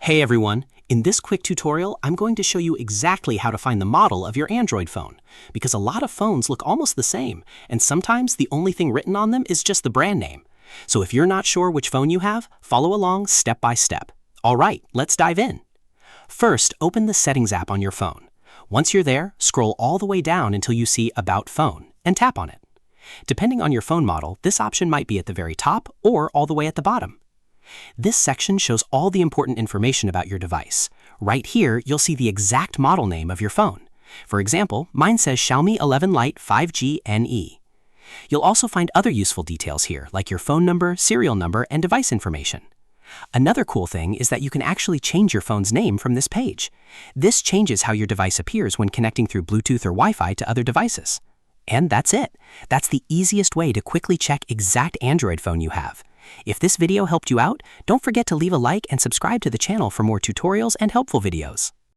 Hey everyone, in this quick tutorial, I'm going to show you exactly how to find the model of your Android phone, because a lot of phones look almost the same, and sometimes the only thing written on them is just the brand name. So if you're not sure which phone you have, follow along step by step. All right, let's dive in. First, open the Settings app on your phone. Once you're there, scroll all the way down until you see About Phone, and tap on it. Depending on your phone model, this option might be at the very top or all the way at the bottom. This section shows all the important information about your device. Right here, you'll see the exact model name of your phone. For example, mine says Xiaomi 11 Lite 5G NE. You'll also find other useful details here, like your phone number, serial number, and device information. Another cool thing is that you can actually change your phone's name from this page. This changes how your device appears when connecting through Bluetooth or Wi-Fi to other devices. And that's it. That's the easiest way to quickly check exact Android phone you have. If this video helped you out, don't forget to leave a like and subscribe to the channel for more tutorials and helpful videos.